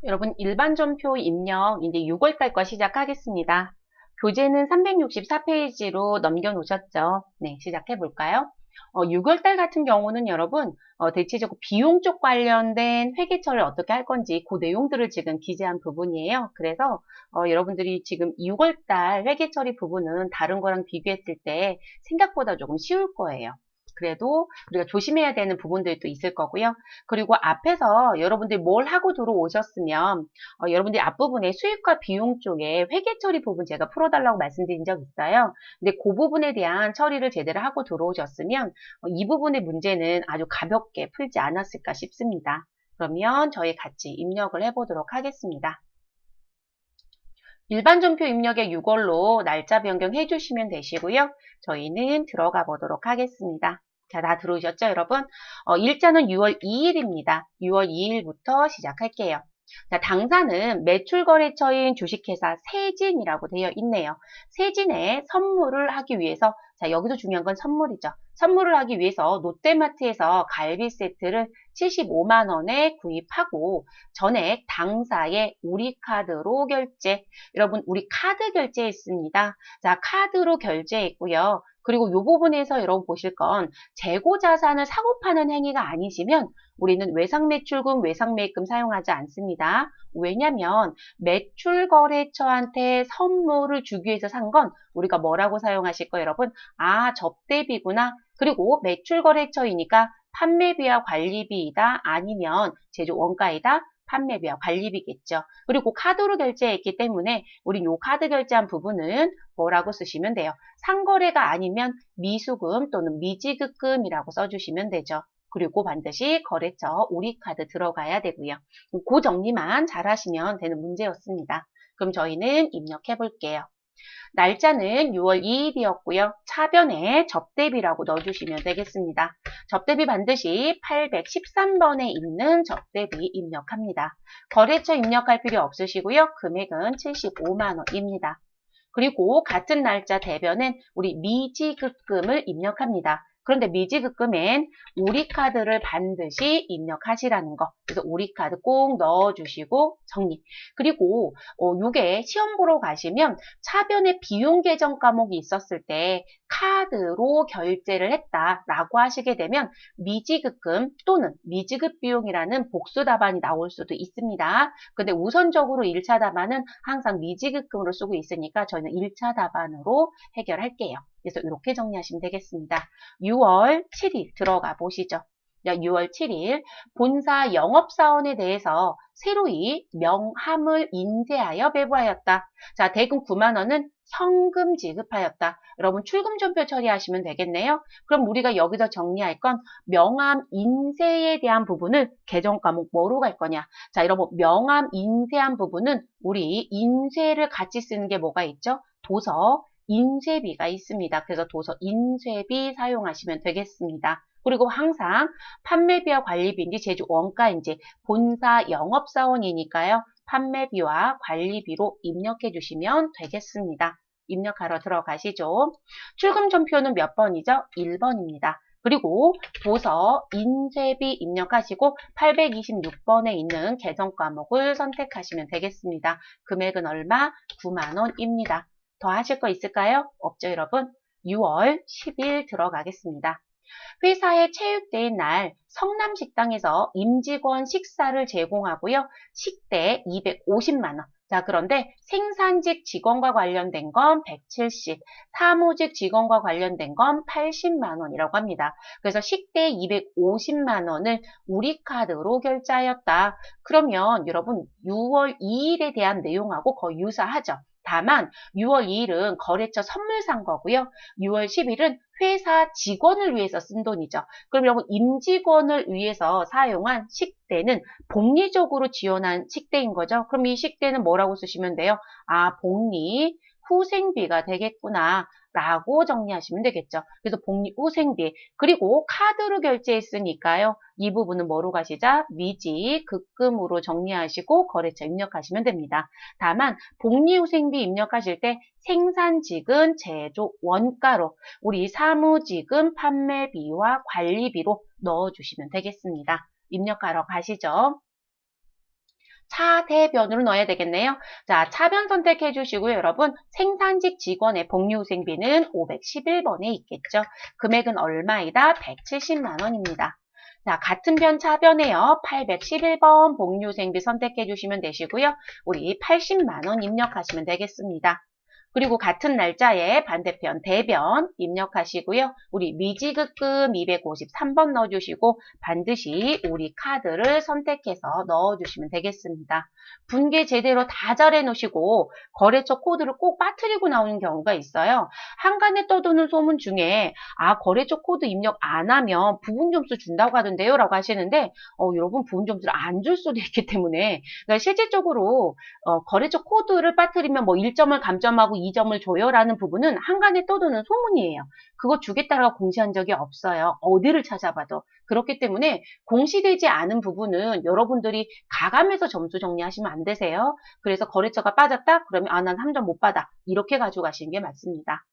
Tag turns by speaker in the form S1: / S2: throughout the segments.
S1: 여러분, 일반전표 입력 이제 6월달 거 시작하겠습니다. 교재는 364페이지로 넘겨놓으셨죠? 네, 시작해 볼까요? 6월달 같은 경우는 여러분, 대체적으로 비용 쪽 관련된 회계처를 어떻게 할 건지 그 내용들을 지금 기재한 부분이에요. 그래서 여러분들이 지금 6월달 회계처리 부분은 다른 거랑 비교했을 때 생각보다 조금 쉬울 거예요. 그래도 우리가 조심해야 되는 부분들도 있을 거고요. 그리고 앞에서 여러분들이 뭘 하고 들어오셨으면 여러분들이 앞부분에 수익과 비용 쪽에 회계 처리 부분 제가 풀어달라고 말씀드린 적 있어요. 근데 그 부분에 대한 처리를 제대로 하고 들어오셨으면 이 부분의 문제는 아주 가볍게 풀지 않았을까 싶습니다. 그러면 저희 같이 입력을 해보도록 하겠습니다. 일반 전표 입력에 6월로 날짜 변경해 주시면 되시고요. 저희는 들어가 보도록 하겠습니다. 자, 다 들어오셨죠, 여러분? 일자는 6월 2일입니다. 6월 2일부터 시작할게요. 자, 당사는 매출거래처인 주식회사 세진이라고 되어 있네요. 세진에 선물을 하기 위해서, 자, 여기서 중요한 건 선물이죠. 선물을 하기 위해서 롯데마트에서 갈비 세트를 75만 원에 구입하고 전액 당사의 우리카드로 결제. 여러분, 우리 카드 결제했습니다. 자, 카드로 결제했고요. 그리고 이 부분에서 여러분 보실 건 재고 자산을 사고 파는 행위가 아니시면 우리는 외상매출금, 외상매입금 사용하지 않습니다. 왜냐면 매출거래처한테 선물을 주기 위해서 산 건 우리가 뭐라고 사용하실 거예요, 여러분? 아, 접대비구나. 그리고 매출거래처이니까 판매비와 관리비이다. 아니면 제조 원가이다. 판매비와 관리비겠죠. 그리고 카드로 결제했기 때문에 우리 요 카드 결제한 부분은 뭐라고 쓰시면 돼요? 상거래가 아니면 미수금 또는 미지급금이라고 써주시면 되죠. 그리고 반드시 거래처 우리카드 들어가야 되고요. 그 정리만 잘 하시면 되는 문제였습니다. 그럼 저희는 입력해 볼게요. 날짜는 6월 2일이었고요. 차변에 접대비라고 넣어주시면 되겠습니다. 접대비 반드시 813번에 있는 접대비 입력합니다. 거래처 입력할 필요 없으시고요. 금액은 75만 원입니다. 그리고 같은 날짜 대변엔 우리 미지급금을 입력합니다. 그런데 미지급금엔 우리카드를 반드시 입력하시라는 거. 그래서 우리카드 꼭 넣어주시고 정리. 그리고 요게 시험 보러 가시면 차변에 비용 계정 과목이 있었을 때 카드로 결제를 했다라고 하시게 되면 미지급금 또는 미지급 비용이라는 복수 답안이 나올 수도 있습니다. 근데 우선적으로 1차 답안은 항상 미지급금으로 쓰고 있으니까 저희는 1차 답안으로 해결할게요. 그래서 이렇게 정리하시면 되겠습니다. 6월 7일 들어가 보시죠. 6월 7일 본사 영업사원에 대해서 새로이 명함을 인쇄하여 배부하였다. 자, 대금 9만 원은 성금 지급하였다. 여러분 출금전표 처리하시면 되겠네요. 그럼 우리가 여기서 정리할 건 명함 인쇄에 대한 부분을 계정 과목 뭐로 갈 거냐. 자, 여러분 명함 인쇄한 부분은 우리 인쇄를 같이 쓰는 게 뭐가 있죠? 도서 인쇄비가 있습니다. 그래서 도서 인쇄비 사용하시면 되겠습니다. 그리고 항상 판매비와 관리비인지 제조 원가인지 본사 영업사원이니까요. 판매비와 관리비로 입력해 주시면 되겠습니다. 입력하러 들어가시죠. 출금 전표는 몇 번이죠? 1번입니다. 그리고 도서 인쇄비 입력하시고 826번에 있는 계정 과목을 선택하시면 되겠습니다. 금액은 얼마? 9만 원입니다. 더 하실 거 있을까요? 없죠, 여러분? 6월 10일 들어가겠습니다. 회사에 체육대회 날 성남식당에서 임직원 식사를 제공하고요. 식대 250만 원. 자, 그런데 생산직 직원과 관련된 건 170, 사무직 직원과 관련된 건 80만 원이라고 합니다. 그래서 식대 250만 원을 우리 카드로 결제하였다. 그러면 여러분 6월 2일에 대한 내용하고 거의 유사하죠. 다만 6월 2일은 거래처 선물 산 거고요. 6월 10일은 회사 직원을 위해서 쓴 돈이죠. 그럼 여러분 임직원을 위해서 사용한 식대는 복리적으로 지원한 식대인 거죠. 그럼 이 식대는 뭐라고 쓰시면 돼요? 아, 복리 후생비가 되겠구나 라고 정리하시면 되겠죠. 그래서 복리 후생비 그리고 카드로 결제했으니까요. 이 부분은 뭐로 가시자? 미지 급금으로 정리하시고 거래처 입력하시면 됩니다. 다만 복리후생비 입력하실 때 생산직은 제조 원가로 우리 사무직은 판매비와 관리비로 넣어주시면 되겠습니다. 입력하러 가시죠. 차대변으로 넣어야 되겠네요. 자, 차변 선택해 주시고요, 여러분. 생산직 직원의 복리후생비는 511번에 있겠죠. 금액은 얼마이다? 170만 원입니다. 자, 같은 변 차변에요. 811번 복리후생비 선택해 주시면 되시고요. 우리 80만 원 입력하시면 되겠습니다. 그리고 같은 날짜에 반대편 대변 입력하시고요. 우리 미지급금 253번 넣어주시고 반드시 우리 카드를 선택해서 넣어주시면 되겠습니다. 분계 제대로 다 잘 해놓으시고 거래처 코드를 꼭 빠뜨리고 나오는 경우가 있어요. 한간에 떠도는 소문 중에 거래처 코드 입력 안 하면 부분 점수 준다고 하던데요 라고 하시는데 여러분 부분 점수를 안 줄 수도 있기 때문에 그러니까 실질적으로 거래처 코드를 빠뜨리면 뭐 1점을 감점하고 2점을 줘요라는 부분은 한간에 떠도는 소문이에요. 그거 주겠다라고 공시한 적이 없어요. 어디를 찾아봐도. 그렇기 때문에 공시되지 않은 부분은 여러분들이 가감해서 점수 정리하시면 안 되세요. 그래서 거래처가 빠졌다? 그러면 난 3점 못 받아. 이렇게 가지고 가시는 게 맞습니다.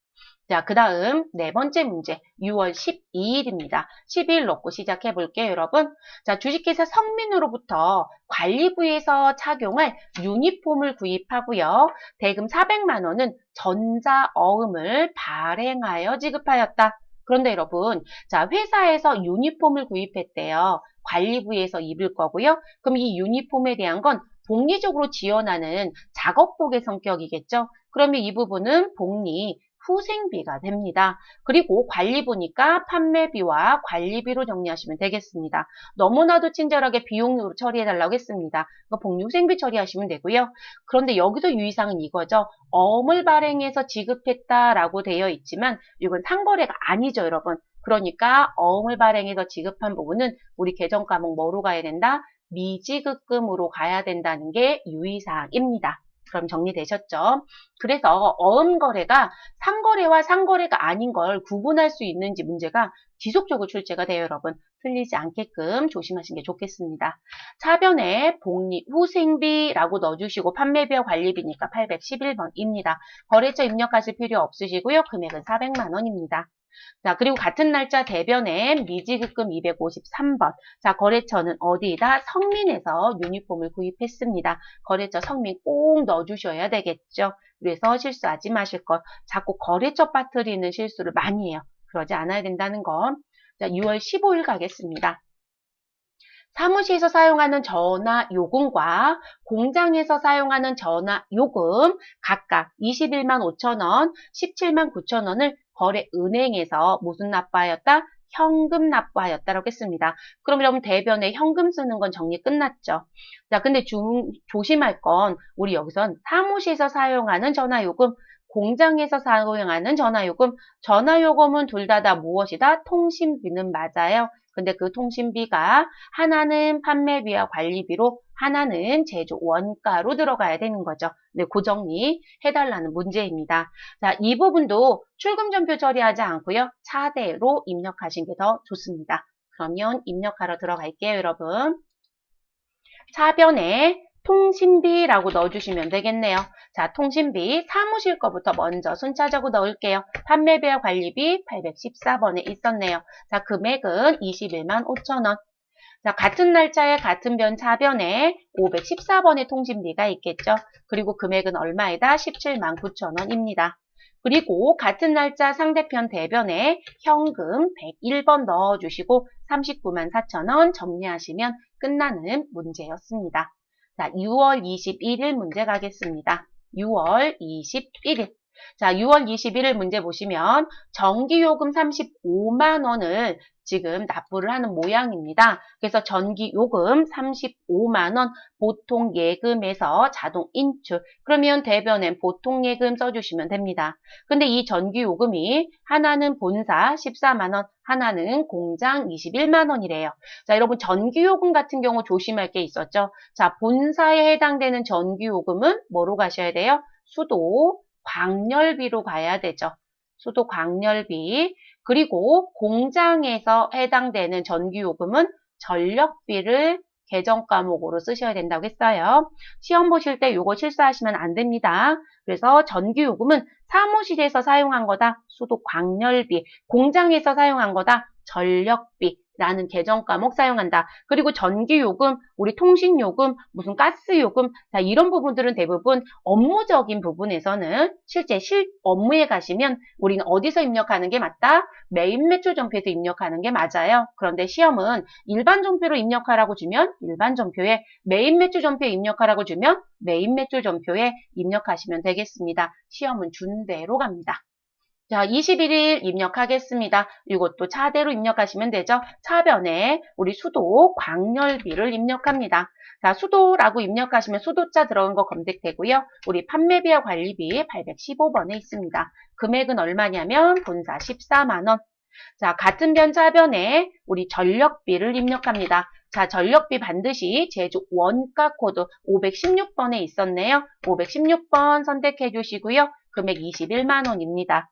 S1: 자, 그 다음 네 번째 문제 6월 12일입니다. 12일 넣고 시작해 볼게요, 여러분. 자, 주식회사 성민으로부터 관리부에서 착용할 유니폼을 구입하고요. 대금 400만 원은 전자어음을 발행하여 지급하였다. 그런데 여러분, 자, 회사에서 유니폼을 구입했대요. 관리부에서 입을 거고요. 그럼 이 유니폼에 대한 건 복리적으로 지원하는 작업복의 성격이겠죠. 그러면 이 부분은 복리 후생비가 됩니다. 그리고 관리부니까 판매비와 관리비로 정리하시면 되겠습니다. 너무나도 친절하게 비용으로 처리해달라고 했습니다. 복리후생비 처리하시면 되고요. 그런데 여기서 유의사항은 이거죠. 어음을 발행해서 지급했다라고 되어 있지만 이건 상거래가 아니죠, 여러분. 그러니까 어음을 발행해서 지급한 부분은 우리 계정 과목 뭐로 가야 된다? 미지급금으로 가야 된다는 게 유의사항입니다. 그럼 정리되셨죠? 그래서 어음거래가 상거래와 상거래가 아닌 걸 구분할 수 있는지 문제가 지속적으로 출제가 돼요, 여러분. 틀리지 않게끔 조심하시는 게 좋겠습니다. 차변에 복리후생비라고 넣어주시고 판매비와 관리비니까 811번입니다. 거래처 입력하실 필요 없으시고요. 금액은 400만 원입니다. 자, 그리고 같은 날짜 대변에 미지급금 253번. 자, 거래처는 어디다? 성민에서 유니폼을 구입했습니다. 거래처 성민 꼭 넣어주셔야 되겠죠. 그래서 실수하지 마실 것. 자꾸 거래처 빠뜨리는 실수를 많이 해요. 그러지 않아야 된다는 건. 자, 6월 15일 가겠습니다. 사무실에서 사용하는 전화 요금과 공장에서 사용하는 전화 요금 각각 21만 5천 원, 17만 9천 원을 거래은행에서 무슨 납부하였다? 현금 납부하였다라고 했습니다. 그럼 여러분 대변에 현금 쓰는 건 정리 끝났죠. 자, 근데 조심할 건 우리 여기선 사무실에서 사용하는 전화요금, 공장에서 사용하는 전화요금, 전화요금은 둘 다 무엇이다? 통신비는 맞아요. 근데 그 통신비가 하나는 판매비와 관리비로 하나는 제조 원가로 들어가야 되는 거죠. 네, 그 정리 해달라는 문제입니다. 자, 이 부분도 출금전표 처리하지 않고요. 차대로 입력하신 게 더 좋습니다. 그러면 입력하러 들어갈게요, 여러분. 차변에 통신비라고 넣어주시면 되겠네요. 자, 통신비 사무실 거부터 먼저 순차적으로 넣을게요. 판매비와 관리비 814번에 있었네요. 자, 금액은 21만 5천 원. 자, 같은 날짜에 같은 변 차변에 514번의 통신비가 있겠죠. 그리고 금액은 얼마이다? 17만 9천 원입니다. 그리고 같은 날짜 상대편 대변에 현금 101번 넣어주시고 39만 4천 원 정리하시면 끝나는 문제였습니다. 자, 6월 21일 문제 가겠습니다. 6월 21일. 자, 6월 21일 문제 보시면 전기요금 35만 원을 지금 납부를 하는 모양입니다. 그래서 전기요금 35만 원 보통 예금에서 자동 인출. 그러면 대변엔 보통 예금 써주시면 됩니다. 근데 이 전기요금이 하나는 본사 14만 원, 하나는 공장 21만 원이래요. 자, 여러분 전기요금 같은 경우 조심할 게 있었죠. 자, 본사에 해당되는 전기요금은 뭐로 가셔야 돼요? 수도 광열비로 가야 되죠. 수도 광열비. 그리고 공장에서 해당되는 전기요금은 전력비를 계정 과목으로 쓰셔야 된다고 했어요. 시험 보실 때 이거 실수하시면 안 됩니다. 그래서 전기요금은 사무실에서 사용한 거다. 수도 광열비. 공장에서 사용한 거다. 전력비. 라는 계정 과목 사용한다. 그리고 전기요금, 우리 통신요금, 무슨 가스요금, 자, 이런 부분들은 대부분 업무적인 부분에서는 실제 업무에 가시면 우리는 어디서 입력하는 게 맞다? 메인 매출 전표에서 입력하는 게 맞아요. 그런데 시험은 일반 전표로 입력하라고 주면 일반 전표에, 메인 매출 전표에 입력하라고 주면 메인 매출 전표에 입력하시면 되겠습니다. 시험은 준 대로 갑니다. 자, 21일 입력하겠습니다. 이것도 차대로 입력하시면 되죠. 차변에 우리 수도 광열비를 입력합니다. 자, 수도라고 입력하시면 수도자 들어간 거 검색되고요. 우리 판매비와 관리비 815번에 있습니다. 금액은 얼마냐면 본사 14만 원. 자, 같은 변 차변에 우리 전력비를 입력합니다. 자, 전력비 반드시 제조 원가 코드 516번에 있었네요. 516번 선택해 주시고요. 금액 21만 원입니다.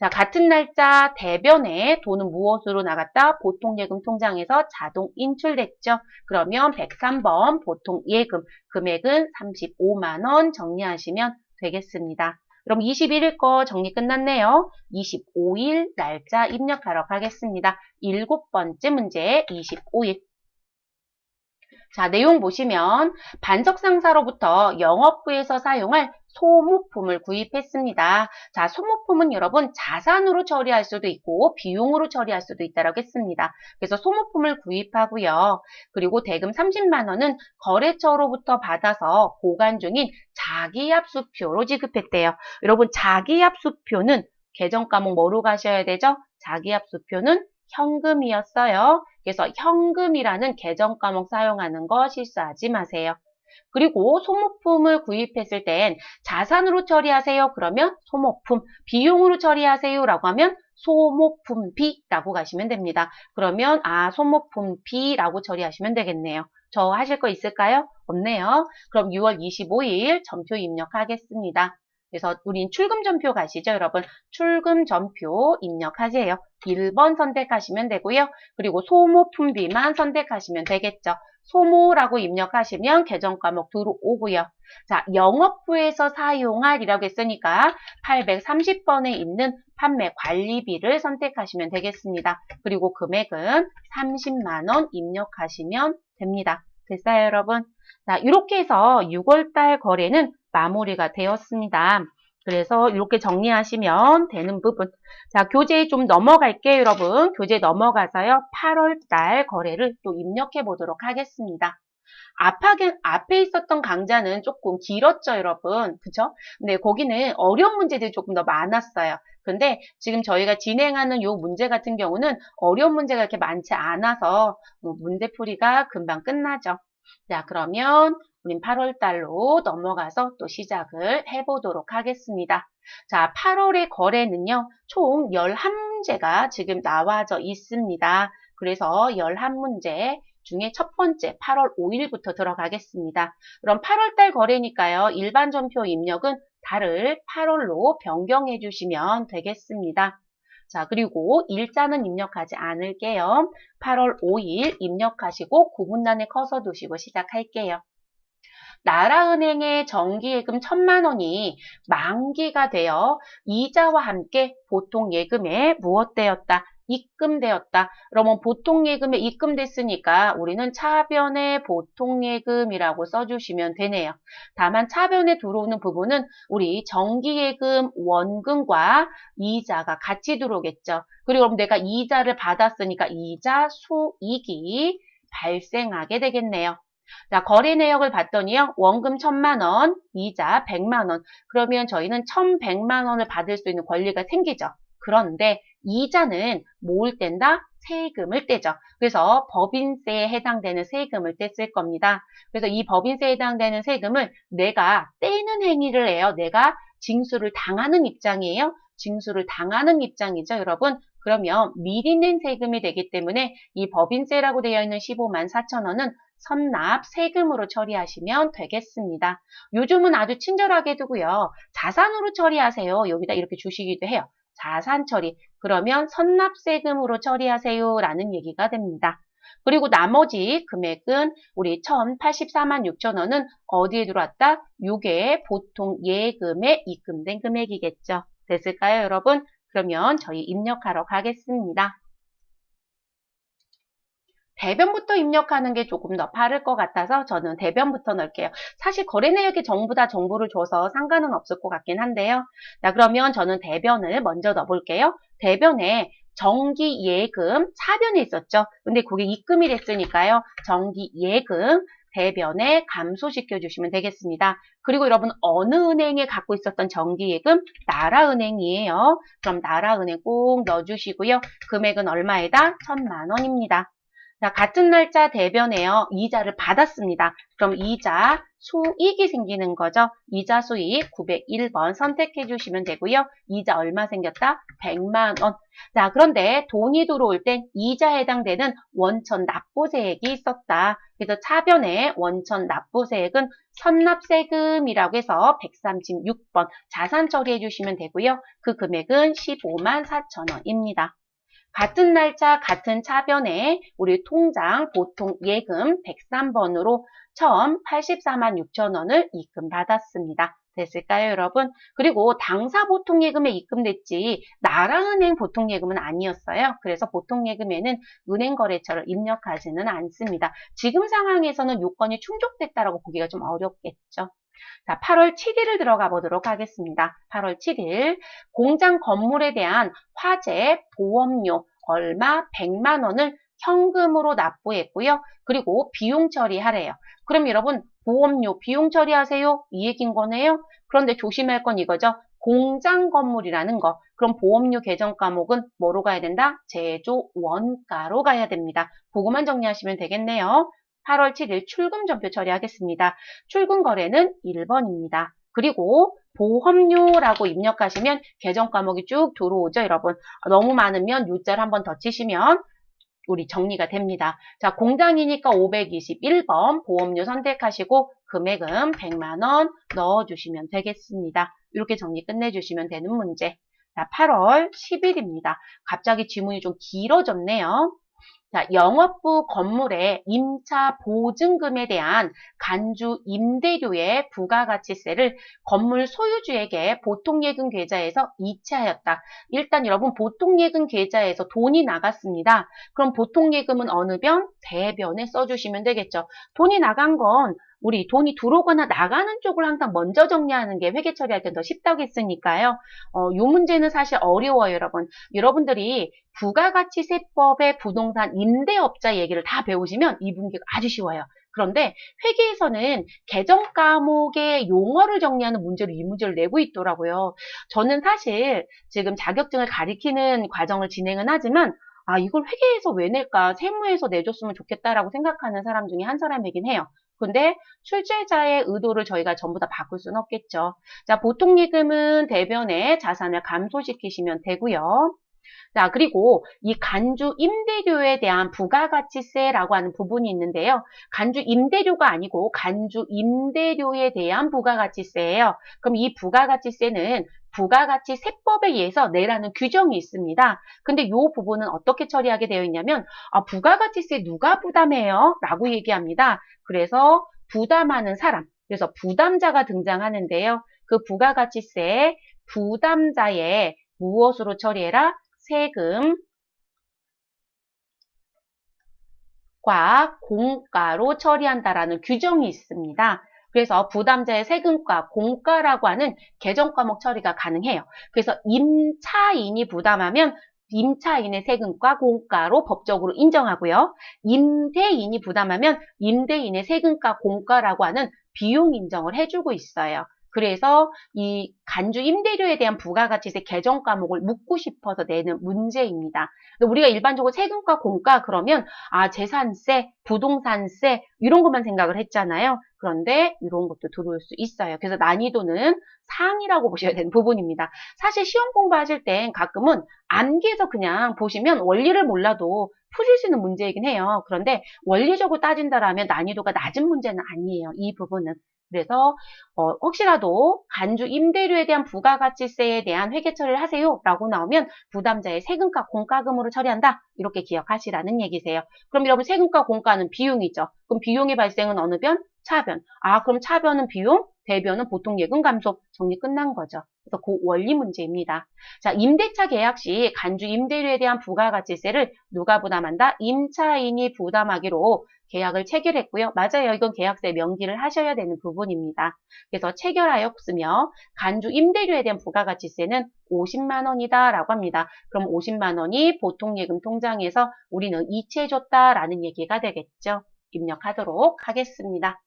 S1: 자, 같은 날짜 대변에 돈은 무엇으로 나갔다? 보통예금 통장에서 자동 인출됐죠. 그러면 103번 보통예금 금액은 35만 원 정리하시면 되겠습니다. 그럼 21일 거 정리 끝났네요. 25일 날짜 입력하러 가겠습니다. 7번째 문제 25일. 자, 내용 보시면 반석상사로부터 영업부에서 사용할 소모품을 구입했습니다. 자, 소모품은 여러분 자산으로 처리할 수도 있고 비용으로 처리할 수도 있다고 했습니다. 그래서 소모품을 구입하고요. 그리고 대금 30만 원은 거래처로부터 받아서 보관 중인 자기압수표로 지급했대요. 여러분 자기압수표는 계정 과목 뭐로 가셔야 되죠? 자기압수표는 현금이었어요. 그래서 현금이라는 계정 과목 사용하는 거 실수하지 마세요. 그리고 소모품을 구입했을 땐 자산으로 처리하세요. 그러면 소모품, 비용으로 처리하세요라고 하면 소모품비라고 가시면 됩니다. 그러면 소모품비라고 처리하시면 되겠네요. 저 하실 거 있을까요? 없네요. 그럼 6월 25일 전표 입력하겠습니다. 그래서 우린 출금 전표 가시죠, 여러분. 출금 전표 입력하세요. 1번 선택하시면 되고요. 그리고 소모품비만 선택하시면 되겠죠. 소모라고 입력하시면 계정 과목 들어오고요. 자, 영업부에서 사용할이라고 했으니까 830번에 있는 판매 관리비를 선택하시면 되겠습니다. 그리고 금액은 30만 원 입력하시면 됩니다. 됐어요, 여러분? 자, 이렇게 해서 6월달 거래는 마무리가 되었습니다. 그래서 이렇게 정리하시면 되는 부분. 자, 교재 좀 넘어갈게요, 여러분. 교재 넘어가서요. 8월달 거래를 또 입력해 보도록 하겠습니다. 앞에 있었던 강좌는 조금 길었죠, 여러분. 그쵸? 근데 거기는 어려운 문제들이 조금 더 많았어요. 근데 지금 저희가 진행하는 요 문제 같은 경우는 어려운 문제가 이렇게 많지 않아서 문제풀이가 금방 끝나죠. 자, 그러면 우린 8월 달로 넘어가서 또 시작을 해보도록 하겠습니다. 자, 8월의 거래는요, 총 11문제가 지금 나와져 있습니다. 그래서 11문제 중에 첫 번째 8월 5일부터 들어가겠습니다. 그럼 8월 달 거래니까요, 일반 전표 입력은 달을 8월로 변경해 주시면 되겠습니다. 자, 그리고 일자는 입력하지 않을게요. 8월 5일 입력하시고 구분란에 커서 두시고 시작할게요. 나라은행의 정기예금 1,000만 원이 만기가 되어 이자와 함께 보통예금에 무엇되었다? 입금되었다. 그러면 보통예금에 입금됐으니까 우리는 차변에 보통예금이라고 써주시면 되네요. 다만 차변에 들어오는 부분은 우리 정기예금 원금과 이자가 같이 들어오겠죠. 그리고 그럼 내가 이자를 받았으니까 이자 수익이 발생하게 되겠네요. 자, 거래 내역을 봤더니요. 원금 1,000만 원, 이자 100만 원. 그러면 저희는 1,100만 원을 받을 수 있는 권리가 생기죠. 그런데 이자는 뭘 뗀다? 세금을 떼죠. 그래서 법인세에 해당되는 세금을 뗐을 겁니다. 그래서 이 법인세에 해당되는 세금을 내가 떼는 행위를 해요. 내가 징수를 당하는 입장이에요. 징수를 당하는 입장이죠, 여러분. 그러면 미리 낸 세금이 되기 때문에 이 법인세라고 되어 있는 15만 4천 원은 선납 세금으로 처리하시면 되겠습니다. 요즘은 아주 친절하게 두고요. 자산으로 처리하세요. 여기다 이렇게 주시기도 해요. 자산 처리. 그러면 선납세금으로 처리하세요. 라는 얘기가 됩니다. 그리고 나머지 금액은 우리 1,084만 6천 원은 어디에 들어왔다? 이게 보통 예금에 입금된 금액이겠죠. 됐을까요, 여러분? 그러면 저희 입력하러 가겠습니다. 대변부터 입력하는 게 조금 더 빠를 것 같아서 저는 대변부터 넣을게요. 사실 거래 내역에 전부 다 정보를 줘서 상관은 없을 것 같긴 한데요. 자, 그러면 저는 대변을 먼저 넣어볼게요. 대변에 정기예금, 차변에 있었죠. 근데 그게 입금이 됐으니까요. 정기예금, 대변에 감소시켜 주시면 되겠습니다. 그리고 여러분 어느 은행에 갖고 있었던 정기예금? 나라은행이에요. 그럼 나라은행 꼭 넣어주시고요. 금액은 얼마에다? 1,000만 원입니다. 자, 같은 날짜 대변에요. 이자를 받았습니다. 그럼 이자 수익이 생기는 거죠. 이자 수익 901번 선택해 주시면 되고요. 이자 얼마 생겼다? 100만 원. 자, 그런데 돈이 들어올 땐 이자에 해당되는 원천 납부세액이 있었다. 그래서 차변에 원천 납부세액은 선납세금이라고 해서 136번 자산 처리해 주시면 되고요. 그 금액은 15만 4천 원입니다. 같은 날짜 같은 차변에 우리 통장 보통 예금 103번으로 처음 84만 6천 원을 입금받았습니다. 됐을까요, 여러분? 그리고 당사 보통예금에 입금됐지 나라은행 보통예금은 아니었어요. 그래서 보통예금에는 은행거래처를 입력하지는 않습니다. 지금 상황에서는 요건이 충족됐다라고 보기가 좀 어렵겠죠. 자, 8월 7일을 들어가 보도록 하겠습니다. 8월 7일 공장 건물에 대한 화재 보험료 얼마 100만 원을 현금으로 납부했고요. 그리고 비용 처리하래요. 그럼 여러분 보험료 비용 처리하세요? 이 얘기인 거네요. 그런데 조심할 건 이거죠. 공장 건물이라는 거. 그럼 보험료 계정 과목은 뭐로 가야 된다? 제조 원가로 가야 됩니다. 그거만 정리하시면 되겠네요. 8월 7일 출금 전표 처리하겠습니다. 출금 거래는 1번입니다. 그리고 보험료라고 입력하시면 계정 과목이 쭉 들어오죠, 여러분. 너무 많으면 U자를 한 번 더 치시면 우리 정리가 됩니다. 자, 공장이니까 521번 보험료 선택하시고 금액은 100만 원 넣어주시면 되겠습니다. 이렇게 정리 끝내주시면 되는 문제. 자, 8월 10일입니다. 갑자기 지문이 좀 길어졌네요. 자, 영업부 건물의 임차 보증금에 대한 간주 임대료의 부가가치세를 건물 소유주에게 보통예금 계좌에서 이체하였다. 일단 여러분 보통예금 계좌에서 돈이 나갔습니다. 그럼 보통예금은 어느 변? 대변에 써주시면 되겠죠. 돈이 나간 건 우리 돈이 들어오거나 나가는 쪽을 항상 먼저 정리하는 게 회계 처리할 때 더 쉽다고 했으니까요. 이 문제는 사실 어려워요, 여러분. 여러분들이 부가가치세법의 부동산 임대업자 얘기를 다 배우시면 이 문제가 아주 쉬워요. 그런데 회계에서는 계정 과목의 용어를 정리하는 문제로 이 문제를 내고 있더라고요. 저는 사실 지금 자격증을 가리키는 과정을 진행은 하지만 이걸 회계에서 왜 낼까? 세무에서 내줬으면 좋겠다라고 생각하는 사람 중에 한 사람이긴 해요. 근데 출제자의 의도를 저희가 전부 다 바꿀 수는 없겠죠. 자, 보통예금은 대변에 자산을 감소시키시면 되고요. 자, 그리고 이 간주 임대료에 대한 부가가치세라고 하는 부분이 있는데요. 간주 임대료가 아니고 간주 임대료에 대한 부가가치세예요. 그럼 이 부가가치세는 부가가치세법에 의해서 내라는 규정이 있습니다. 근데 이 부분은 어떻게 처리하게 되어 있냐면 부가가치세 누가 부담해요? 라고 얘기합니다. 그래서 부담하는 사람, 그래서 부담자가 등장하는데요. 그 부가가치세 부담자의 무엇으로 처리해라? 세금과 공가로 처리한다라는 규정이 있습니다. 그래서 부담자의 세금과 공가라고 하는 계정 과목 처리가 가능해요. 그래서 임차인이 부담하면 임차인의 세금과 공가로 법적으로 인정하고요. 임대인이 부담하면 임대인의 세금과 공가라고 하는 비용 인정을 해주고 있어요. 그래서 이 간주 임대료에 대한 부가가치세 계정 과목을 묻고 싶어서 내는 문제입니다. 우리가 일반적으로 세금과 공가 그러면 재산세, 부동산세 이런 것만 생각을 했잖아요. 그런데 이런 것도 들어올 수 있어요. 그래서 난이도는 상이라고 보셔야 되는 부분입니다. 사실 시험 공부하실 땐 가끔은 암기해서 그냥 보시면 원리를 몰라도 푸실 수 있는 문제이긴 해요. 그런데 원리적으로 따진다라면 난이도가 낮은 문제는 아니에요. 이 부분은. 그래서 혹시라도 간주 임대료에 대한 부가가치세에 대한 회계 처리를 하세요 라고 나오면 부담자의 세금과 공가금으로 처리한다 이렇게 기억하시라는 얘기세요. 그럼 여러분 세금과 공가는 비용이죠. 그럼 비용의 발생은 어느 변? 차변. 그럼 차변은 비용, 대변은 보통예금 감소 정리 끝난 거죠. 그래서 그 원리 문제입니다. 자, 임대차 계약 시 간주 임대료에 대한 부가가치세를 누가 부담한다? 임차인이 부담하기로 계약을 체결했고요. 맞아요. 이건 계약서에 명기를 하셔야 되는 부분입니다. 그래서 체결하였으며 간주 임대료에 대한 부가가치세는 50만 원이다 라고 합니다. 그럼 50만 원이 보통예금 통장에서 우리는 이체해줬다라는 얘기가 되겠죠. 입력하도록 하겠습니다.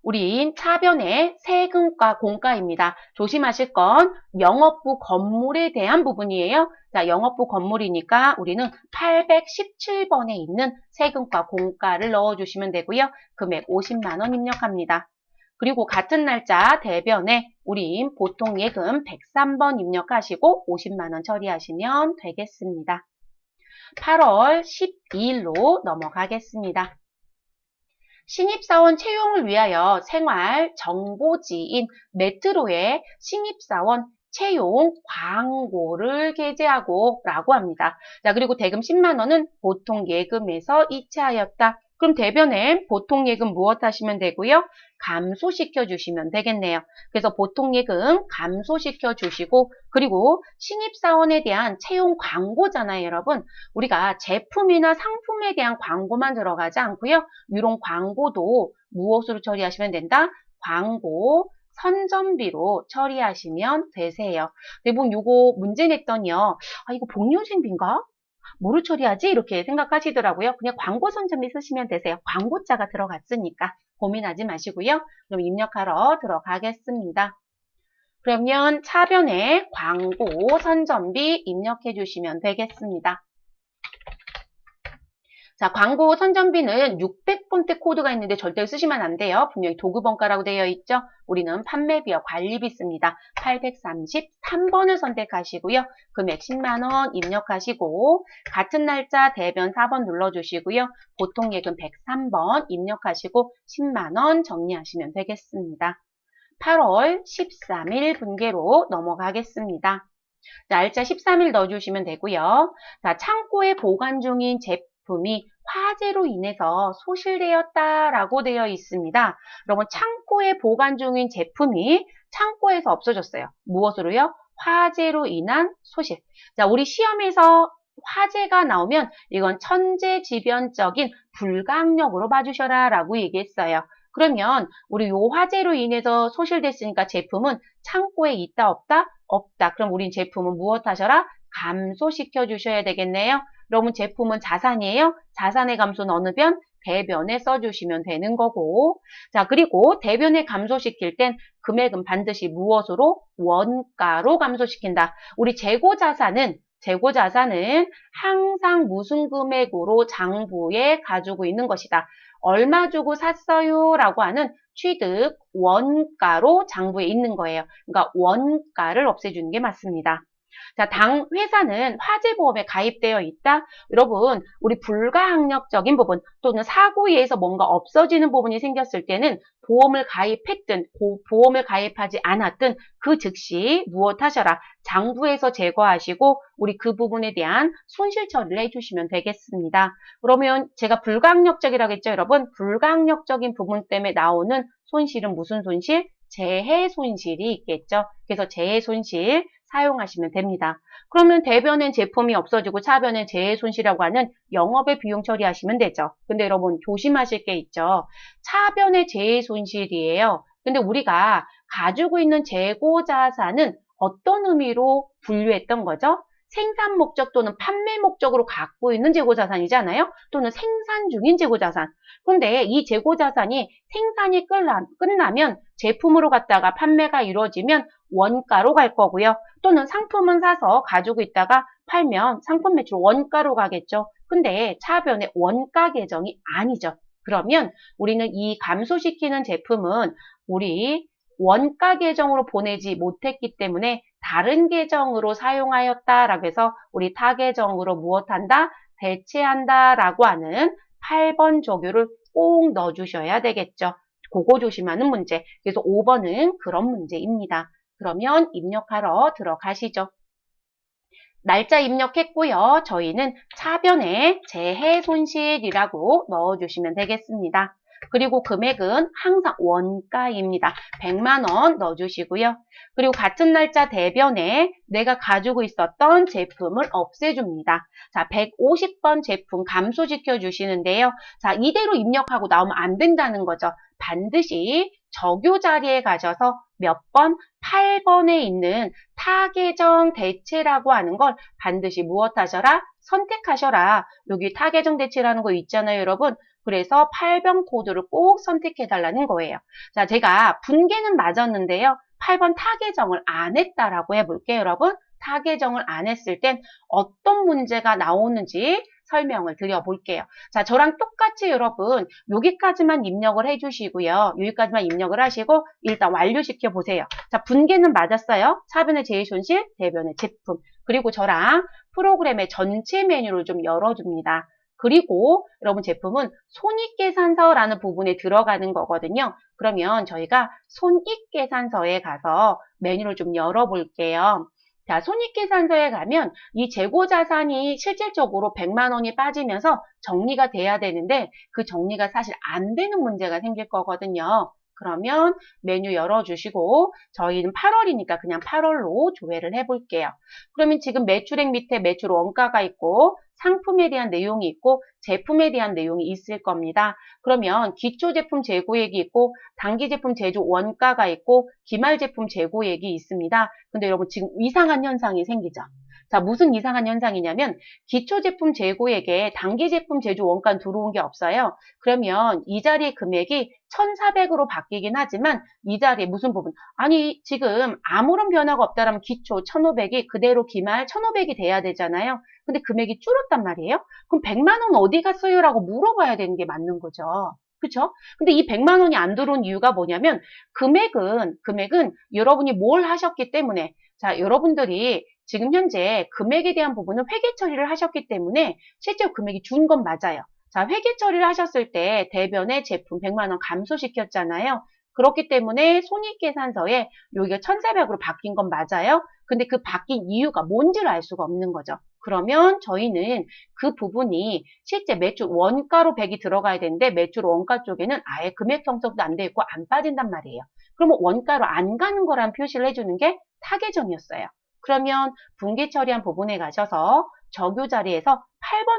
S1: 우리 차변의 세금과 공가입니다. 조심하실 건 영업부 건물에 대한 부분이에요. 자, 영업부 건물이니까 우리는 817번에 있는 세금과 공가를 넣어주시면 되고요. 금액 50만 원 입력합니다. 그리고 같은 날짜 대변에 우리 보통 예금 103번 입력하시고 50만 원 처리하시면 되겠습니다. 8월 12일로 넘어가겠습니다. 신입사원 채용을 위하여 생활정보지인 메트로에 신입사원 채용 광고를 게재하고 라고 합니다. 자, 그리고 대금 10만 원은 보통 예금에서 이체하였다. 그럼 대변에 보통 예금 무엇 하시면 되고요? 감소시켜 주시면 되겠네요. 그래서 보통 예금 감소시켜 주시고 그리고 신입사원에 대한 채용 광고잖아요, 여러분. 우리가 제품이나 상품에 대한 광고만 들어가지 않고요. 이런 광고도 무엇으로 처리하시면 된다? 광고 선전비로 처리하시면 되세요. 대부분 요거 문제 냈더니요. 아, 이거 복륜생비인가? 뭐로 처리하지? 이렇게 생각하시더라고요. 그냥 광고 선전비 쓰시면 되세요. 광고자가 들어갔으니까 고민하지 마시고요. 그럼 입력하러 들어가겠습니다. 그러면 차변에 광고 선전비 입력해 주시면 되겠습니다. 자, 광고 선전비는 600폰트 코드가 있는데 절대 쓰시면 안 돼요. 분명히 도급원가라고 되어 있죠. 우리는 판매비와 관리비 씁니다. 833번을 선택하시고요. 금액 10만원 입력하시고 같은 날짜 대변 4번 눌러주시고요. 보통 예금 103번 입력하시고 10만원 정리하시면 되겠습니다. 8월 13일 분계로 넘어가겠습니다. 날짜 13일 넣어주시면 되고요. 자, 창고에 보관 중인 제품이 화재로 인해서 소실되었다라고 되어 있습니다. 여러분, 창고에 보관 중인 제품이 창고에서 없어졌어요. 무엇으로요? 화재로 인한 소실. 자, 우리 시험에서 화재가 나오면 이건 천재지변적인 불가항력으로 봐주셔라 라고 얘기했어요. 그러면 우리 요 화재로 인해서 소실됐으니까 제품은 창고에 있다 없다? 없다. 그럼 우린 제품은 무엇 하셔라? 감소시켜 주셔야 되겠네요. 여러분 제품은 자산이에요. 자산의 감소는 어느 변? 대변에 써주시면 되는 거고. 자, 그리고 대변에 감소시킬 땐 금액은 반드시 무엇으로? 원가로 감소시킨다. 우리 재고자산은 항상 무슨 금액으로 장부에 가지고 있는 것이다. 얼마 주고 샀어요? 라고 하는 취득 원가로 장부에 있는 거예요. 그러니까 원가를 없애주는 게 맞습니다. 자, 당 회사는 화재보험에 가입되어 있다. 여러분, 우리 불가항력적인 부분 또는 사고에 의해서 뭔가 없어지는 부분이 생겼을 때는 보험을 가입했든 보험을 가입하지 않았든 그 즉시 무엇 하셔라. 장부에서 제거하시고 우리 그 부분에 대한 손실 처리를 해주시면 되겠습니다. 그러면 제가 불가항력적이라고 했죠, 여러분? 불가항력적인 부분 때문에 나오는 손실은 무슨 손실? 재해 손실이 있겠죠. 그래서 재해 손실 사용하시면 됩니다. 그러면 대변엔 제품이 없어지고 차변엔 재해 손실이라고 하는 영업의 비용 처리하시면 되죠. 근데 여러분 조심하실 게 있죠. 차변의 재해 손실이에요. 근데 우리가 가지고 있는 재고 자산은 어떤 의미로 분류했던 거죠? 생산 목적 또는 판매 목적으로 갖고 있는 재고자산이잖아요. 또는 생산 중인 재고자산. 그런데 이 재고자산이 생산이 끝나면 제품으로 갔다가 판매가 이루어지면 원가로 갈 거고요. 또는 상품은 사서 가지고 있다가 팔면 상품 매출 원가로 가겠죠. 근데 차변의 원가 계정이 아니죠. 그러면 우리는 이 감소시키는 제품은 우리 원가 계정으로 보내지 못했기 때문에 다른 계정으로 사용하였다라고 해서 우리 타 계정으로 무엇한다? 대체한다라고 하는 8번 조교를 꼭 넣어주셔야 되겠죠. 그거 조심하는 문제. 그래서 5번은 그런 문제입니다. 그러면 입력하러 들어가시죠. 날짜 입력했고요. 저희는 차변에 재해 손실이라고 넣어주시면 되겠습니다. 그리고 금액은 항상 원가입니다. 100만 원 넣어주시고요. 그리고 같은 날짜 대변에 내가 가지고 있었던 제품을 없애줍니다. 자, 150번 제품 감소시켜 주시는데요. 자, 이대로 입력하고 나오면 안 된다는 거죠. 반드시 적요 자리에 가셔서 몇 번? 8번에 있는 타계정 대체라고 하는 걸 반드시 무엇하셔라? 선택하셔라. 여기 타계정 대체라는 거 있잖아요, 여러분. 그래서 8번 코드를 꼭 선택해 달라는 거예요. 자, 제가 분계는 맞았는데요. 8번 타계정을 안 했다라고 해볼게요, 여러분. 타계정을 안 했을 땐 어떤 문제가 나오는지 설명을 드려볼게요. 자, 저랑 똑같이 여러분 여기까지만 입력을 해주시고요. 여기까지만 입력을 하시고 일단 완료시켜 보세요. 자, 분계는 맞았어요. 차변의 제일손실, 대변의 제품. 그리고 저랑 프로그램의 전체 메뉴를 좀 열어줍니다. 그리고 여러분 제품은 손익계산서라는 부분에 들어가는 거거든요. 그러면 저희가 손익계산서에 가서 메뉴를 좀 열어볼게요. 자, 손익계산서에 가면 이 재고자산이 실질적으로 100만 원이 빠지면서 정리가 돼야 되는데 그 정리가 사실 안 되는 문제가 생길 거거든요. 그러면 메뉴 열어주시고 저희는 8월이니까 그냥 8월로 조회를 해볼게요. 그러면 지금 매출액 밑에 매출 원가가 있고 상품에 대한 내용이 있고 제품에 대한 내용이 있을 겁니다. 그러면 기초제품 재고액이 있고 단기제품 제조 원가가 있고 기말제품 재고액이 있습니다. 근데 여러분 지금 이상한 현상이 생기죠. 자, 무슨 이상한 현상이냐면 기초제품 재고액에 단기제품 제조 원가는 들어온 게 없어요. 그러면 이 자리의 금액이 1,400으로 바뀌긴 하지만 이 자리에 무슨 부분? 아니 지금 아무런 변화가 없다라면 기초 1,500이 그대로 기말 1,500이 돼야 되잖아요. 근데 금액이 줄었단 말이에요. 그럼 100만 원 어디 갔어요? 라고 물어봐야 되는 게 맞는 거죠. 그쵸? 근데 이 100만 원이 안 들어온 이유가 뭐냐면 금액은 여러분이 뭘 하셨기 때문에 자, 여러분들이 지금 현재 금액에 대한 부분은 회계 처리를 하셨기 때문에 실제로 금액이 준 건 맞아요. 자, 회계 처리를 하셨을 때 대변의 제품 100만 원 감소시켰잖아요. 그렇기 때문에 손익계산서에 여기가 1,400으로 바뀐 건 맞아요. 근데 그 바뀐 이유가 뭔지를 알 수가 없는 거죠. 그러면 저희는 그 부분이 실제 매출 원가로 100이 들어가야 되는데 매출 원가 쪽에는 아예 금액 형성도 안 돼 있고 안 빠진단 말이에요. 그러면 원가로 안 가는 거란 표시를 해주는 게 타계정이었어요. 그러면 분기 처리한 부분에 가셔서 적요 자리에서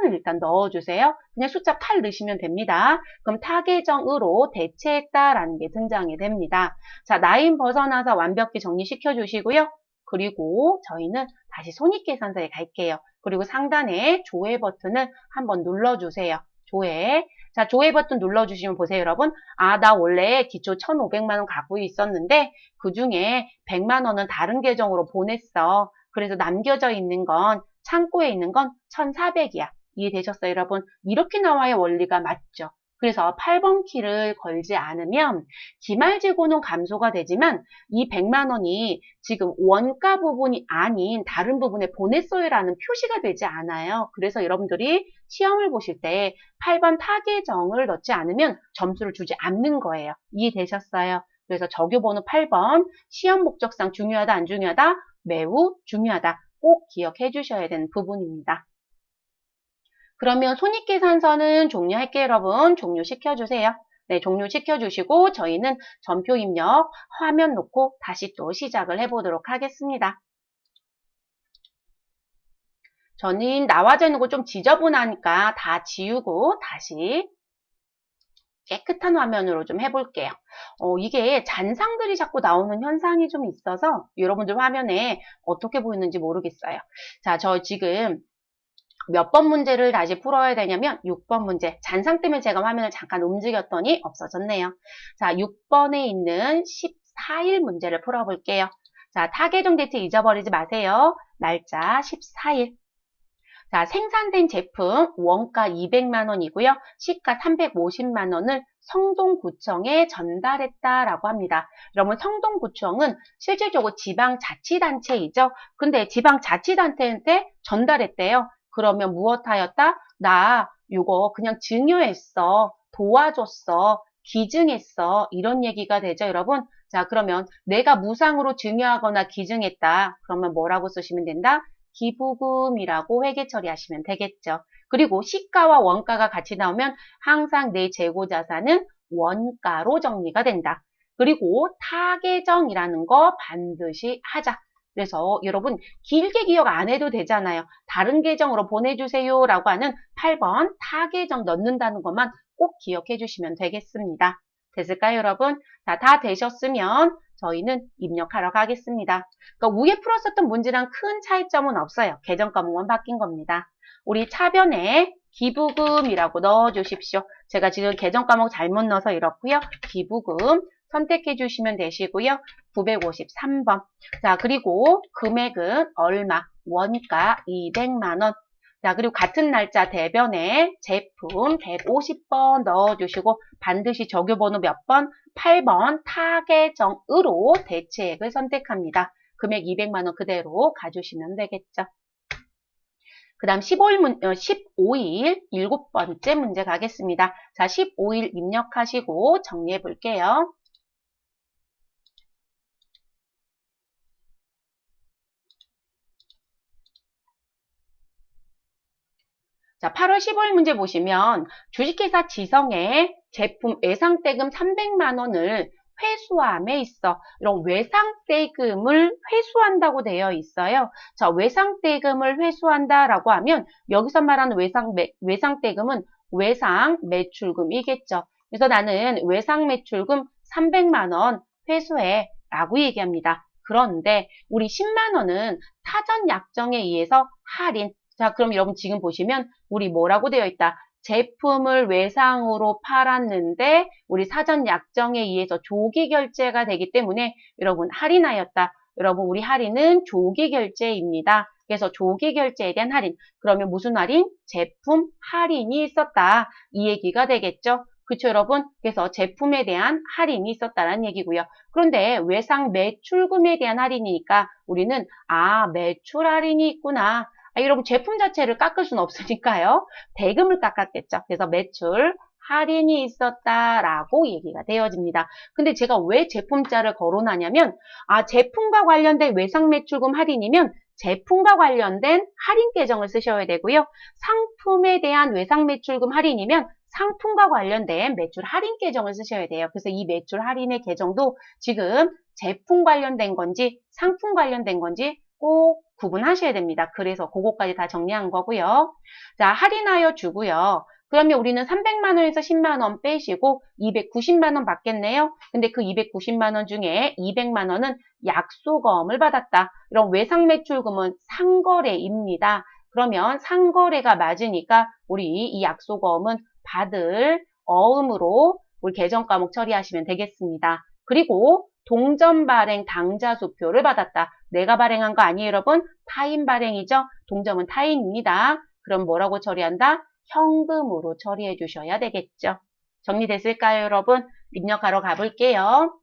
S1: 8번을 일단 넣어주세요. 그냥 숫자 8 넣으시면 됩니다. 그럼 타계정으로 대체했다라는 게 등장이 됩니다. 자, 라인 벗어나서 완벽히 정리시켜 주시고요. 그리고 저희는 다시 손익계산서에 갈게요. 그리고 상단에 조회 버튼을 한번 눌러주세요. 조회. 자, 조회 버튼 눌러주시면 보세요, 여러분. 아, 나 원래 기초 1,500만 원 갖고 있었는데 그 중에 100만 원은 다른 계정으로 보냈어. 그래서 남겨져 있는 건 창고에 있는 건 1,400이야. 이해되셨어요, 여러분? 이렇게 나와야 원리가 맞죠. 그래서 8번 키를 걸지 않으면 기말재고는 감소가 되지만 이 100만 원이 지금 원가 부분이 아닌 다른 부분에 보냈어요라는 표시가 되지 않아요. 그래서 여러분들이 시험을 보실 때 8번 타계정을 넣지 않으면 점수를 주지 않는 거예요. 이해되셨어요? 그래서 적요번호 8번 시험 목적상 중요하다 안 중요하다? 매우 중요하다. 꼭 기억해 주셔야 되는 부분입니다. 그러면 손익계산서는 종료할게요, 여러분. 종료시켜주세요. 네, 종료시켜주시고 저희는 전표 입력 화면 놓고 다시 또 시작을 해보도록 하겠습니다. 저는 나와져 있는 거 좀 지저분하니까 다 지우고 다시 깨끗한 화면으로 좀 해볼게요. 이게 잔상들이 자꾸 나오는 현상이 좀 있어서 여러분들 화면에 어떻게 보이는지 모르겠어요. 자, 저 지금 몇 번 문제를 다시 풀어야 되냐면 6번 문제. 잔상 때문에 제가 화면을 잠깐 움직였더니 없어졌네요. 자, 6번에 있는 14일 문제를 풀어볼게요. 자, 타계정 대체 잊어버리지 마세요. 날짜 14일. 자, 생산된 제품 원가 200만 원이고요. 시가 350만 원을 성동구청에 전달했다라고 합니다. 여러분, 성동구청은 실질적으로 지방자치단체이죠. 근데 지방자치단체한테 전달했대요. 그러면 무엇하였다? 나 이거 그냥 증여했어. 도와줬어. 기증했어. 이런 얘기가 되죠, 여러분. 자, 그러면 내가 무상으로 증여하거나 기증했다. 그러면 뭐라고 쓰시면 된다? 기부금이라고 회계 처리하시면 되겠죠. 그리고 시가와 원가가 같이 나오면 항상 내 재고자산은 원가로 정리가 된다. 그리고 타계정이라는 거 반드시 하자. 그래서 여러분 길게 기억 안 해도 되잖아요. 다른 계정으로 보내주세요 라고 하는 8번 타계정 넣는다는 것만 꼭 기억해 주시면 되겠습니다. 됐을까요, 여러분? 자, 다 되셨으면 저희는 입력하러 가겠습니다. 그러니까 위에 풀었었던 문제랑 큰 차이점은 없어요. 계정 과목만 바뀐 겁니다. 우리 차변에 기부금이라고 넣어주십시오. 제가 지금 계정 과목 잘못 넣어서 이렇고요. 기부금 선택해 주시면 되시고요. 953번. 자, 그리고 금액은 얼마? 원가 200만 원. 자, 그리고 같은 날짜 대변에 제품 150번 넣어주시고 반드시 적요번호 몇 번? 8번 타계정으로 대체액을 선택합니다. 금액 200만 원 그대로 가주시면 되겠죠. 그 다음 15일 7번째 문제 가겠습니다. 자, 15일 입력하시고 정리해 볼게요. 자, 8월 15일 문제 보시면 주식회사 지성의 제품 외상대금 300만 원을 회수함에 있어. 이런 외상대금을 회수한다고 되어 있어요. 자, 외상대금을 회수한다라고 하면 여기서 말하는 외상대금은 외상 매출금이겠죠. 그래서 나는 외상 매출금 300만 원 회수해 라고 얘기합니다. 그런데 우리 10만 원은 사전 약정에 의해서 할인. 자, 그럼 여러분 지금 보시면 우리 뭐라고 되어 있다? 제품을 외상으로 팔았는데 우리 사전 약정에 의해서 조기 결제가 되기 때문에 여러분 할인하였다. 여러분 우리 할인은 조기 결제입니다. 그래서 조기 결제에 대한 할인. 그러면 무슨 할인? 제품 할인이 있었다. 이 얘기가 되겠죠. 그쵸 여러분? 그래서 제품에 대한 할인이 있었다는 얘기고요. 그런데 외상 매출금에 대한 할인이니까 우리는 매출 할인이 있구나. 여러분 제품 자체를 깎을 수는 없으니까요. 대금을 깎았겠죠. 그래서 매출 할인이 있었다라고 얘기가 되어집니다. 근데 제가 왜 제품자를 거론하냐면 제품과 관련된 외상 매출금 할인이면 제품과 관련된 할인 계정을 쓰셔야 되고요. 상품에 대한 외상 매출금 할인이면 상품과 관련된 매출 할인 계정을 쓰셔야 돼요. 그래서 이 매출 할인의 계정도 지금 제품 관련된 건지 상품 관련된 건지 꼭 구분하셔야 됩니다. 그래서 그거까지 다 정리한 거고요. 자, 할인하여 주고요. 그러면 우리는 300만 원에서 10만 원 빼시고 290만 원 받겠네요. 근데 그 290만 원 중에 200만 원은 약소금을 받았다. 이런 외상 매출금은 상거래입니다. 그러면 상거래가 맞으니까 우리 이 약소금은 받을 어음으로 우리 계정 과목 처리하시면 되겠습니다. 그리고 동전 발행 당좌 수표를 받았다. 내가 발행한 거 아니에요, 여러분? 타인 발행이죠? 동점은 타인입니다. 그럼 뭐라고 처리한다? 현금으로 처리해 주셔야 되겠죠. 정리됐을까요, 여러분? 입력하러 가볼게요.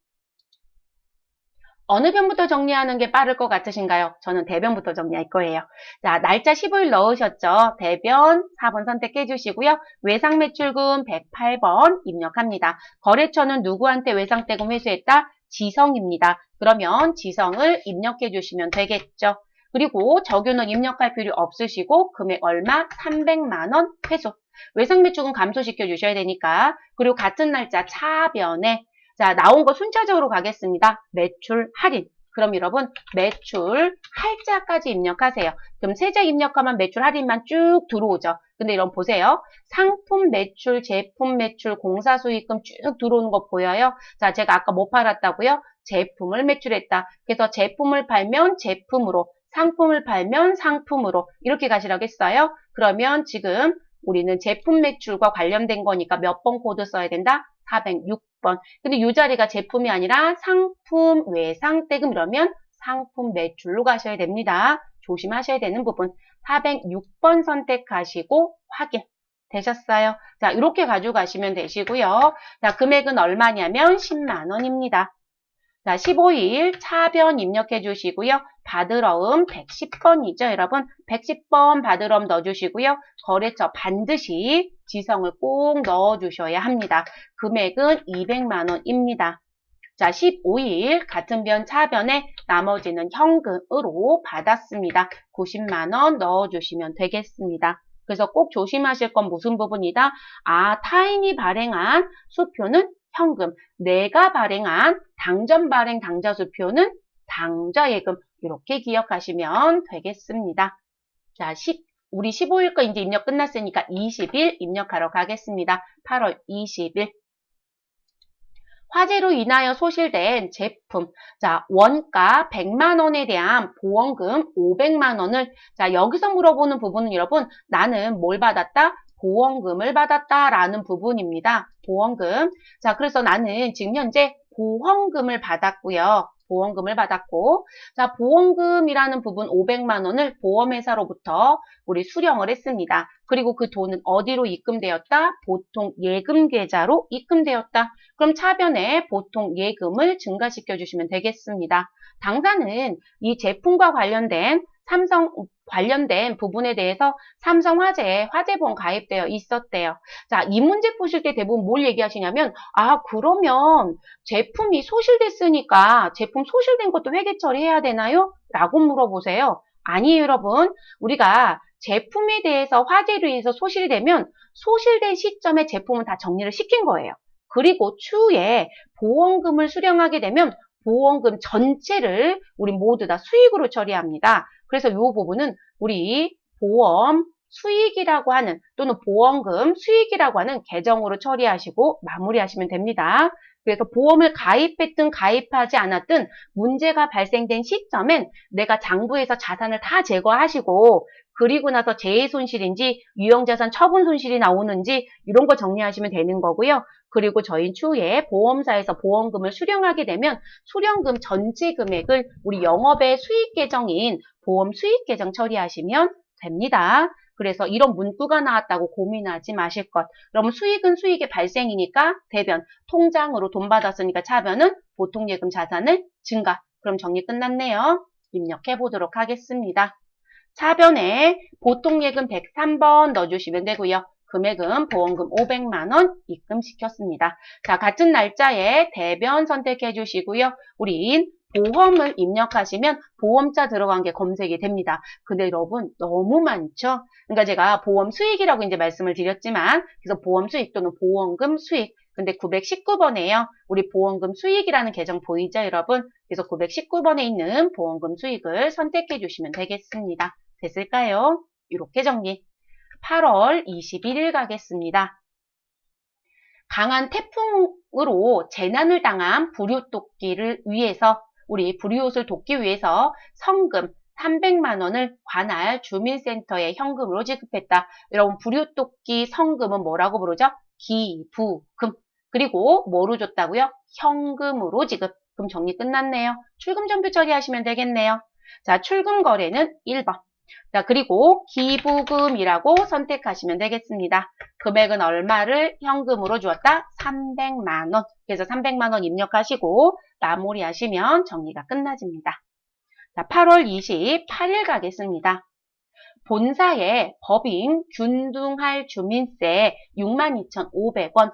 S1: 어느 변부터 정리하는 게 빠를 것 같으신가요? 저는 대변부터 정리할 거예요. 자, 날짜 15일 넣으셨죠? 대변 4번 선택해 주시고요. 외상 매출금 108번 입력합니다. 거래처는 누구한테 외상대금 회수했다? 지성입니다. 그러면 지성을 입력해 주시면 되겠죠. 그리고 적유는 입력할 필요 없으시고 금액 얼마? 300만 원 회수. 외상 매출금 감소시켜 주셔야 되니까. 그리고 같은 날짜 차변에 자, 나온 거 순차적으로 가겠습니다. 매출 할인. 그럼 여러분 매출 할자까지 입력하세요. 그럼 세자 입력하면 매출 할인만 쭉 들어오죠. 근데 여러분 보세요. 상품 매출, 제품 매출, 공사수익금 쭉 들어오는 거 보여요? 자, 제가 아까 못 팔았다고요? 제품을 매출했다. 그래서 제품을 팔면 제품으로, 상품을 팔면 상품으로 이렇게 가시라고 했어요. 그러면 지금 우리는 제품 매출과 관련된 거니까 몇 번 코드 써야 된다? 406번. 근데 이 자리가 제품이 아니라 상품 외상대금 이러면 상품 매출로 가셔야 됩니다. 조심하셔야 되는 부분. 406번 선택하시고 확인. 되셨어요? 자, 이렇게 가져가시면 되시고요. 자, 금액은 얼마냐면 10만 원입니다. 자, 15일 차변 입력해 주시고요. 받으러음 110번이죠, 여러분. 110번 받으러음 넣어주시고요. 거래처 반드시 지성을 꼭 넣어주셔야 합니다. 금액은 200만 원입니다. 자, 15일 같은 변 차변에 나머지는 현금으로 받았습니다. 90만 원 넣어주시면 되겠습니다. 그래서 꼭 조심하실 건 무슨 부분이다? 아, 타인이 발행한 수표는 현금, 내가 발행한 당전 발행 당좌 수표는 당좌 예금. 이렇게 기억하시면 되겠습니다. 자, 우리 15일 거 이제 입력 끝났으니까 20일 입력하러 가겠습니다. 8월 20일. 화재로 인하여 소실된 제품. 자, 원가 100만 원에 대한 보험금 500만 원을, 자, 여기서 물어보는 부분은 여러분, 나는 뭘 받았다? 보험금을 받았다라는 부분입니다. 보험금. 자, 그래서 나는 지금 현재 보험금을 받았고요. 보험금을 받았고, 자, 보험금이라는 부분 500만 원을 보험회사로부터 우리 수령을 했습니다. 그리고 그 돈은 어디로 입금되었다? 보통 예금 계좌로 입금되었다. 그럼 차변에 보통 예금을 증가시켜 주시면 되겠습니다. 당사는 이 제품과 관련된 부분에 대해서 삼성화재에 화재보험 가입되어 있었대요. 자, 이 문제 푸실 때 대부분 뭘 얘기하시냐면, 아, 그러면 제품이 소실됐으니까 제품 소실된 것도 회계 처리해야 되나요? 라고 물어보세요. 아니에요, 여러분. 우리가 제품에 대해서 화재로 인해서 소실이 되면 소실된 시점에 제품은 다 정리를 시킨 거예요. 그리고 추후에 보험금을 수령하게 되면 보험금 전체를 우리 모두 다 수익으로 처리합니다. 그래서 이 부분은 우리 보험 수익이라고 하는 또는 보험금 수익이라고 하는 계정으로 처리하시고 마무리하시면 됩니다. 그래서 보험을 가입했든 가입하지 않았든 문제가 발생된 시점엔 내가 장부에서 자산을 다 제거하시고 그리고 나서 재해 손실인지 유형자산 처분 손실이 나오는지 이런 거 정리하시면 되는 거고요. 그리고 저희 추후에 보험사에서 보험금을 수령하게 되면 수령금 전체 금액을 우리 영업의 수익 계정인 보험 수익 계정 처리하시면 됩니다. 그래서 이런 문구가 나왔다고 고민하지 마실 것. 그러면 수익은 수익의 발생이니까 대변, 통장으로 돈 받았으니까 차변은 보통 예금 자산을 증가. 그럼 정리 끝났네요. 입력해 보도록 하겠습니다. 차변에 보통 예금 103번 넣어주시면 되고요. 금액은 보험금 500만 원 입금시켰습니다. 자, 같은 날짜에 대변 선택해 주시고요. 우리 보험을 입력하시면 보험자 들어간 게 검색이 됩니다. 근데 여러분 너무 많죠? 그러니까 제가 보험 수익이라고 이제 말씀을 드렸지만 그래서 보험 수익 또는 보험금 수익 근데 919번에요. 우리 보험금 수익이라는 계정 보이죠, 여러분? 그래서 919번에 있는 보험금 수익을 선택해 주시면 되겠습니다. 됐을까요? 이렇게 정리. 8월 21일 가겠습니다. 강한 태풍으로 재난을 당한 불효토끼를 위해서 우리 불이웃을 돕기 위해서 성금 300만 원을 관할 주민센터에 현금으로 지급했다. 여러분 불효토끼 성금은 뭐라고 부르죠? 기부금. 그리고 뭐로 줬다고요? 현금으로 지급. 그럼 정리 끝났네요. 출금 전부 처리하시면 되겠네요. 자, 출금 거래는 1번. 자, 그리고 기부금이라고 선택하시면 되겠습니다. 금액은 얼마를 현금으로 주었다? 300만 원. 그래서 300만 원 입력하시고 마무리하시면 정리가 끝나집니다. 자, 8월 28일 가겠습니다. 본사에 법인 균등할 주민세 62,500원.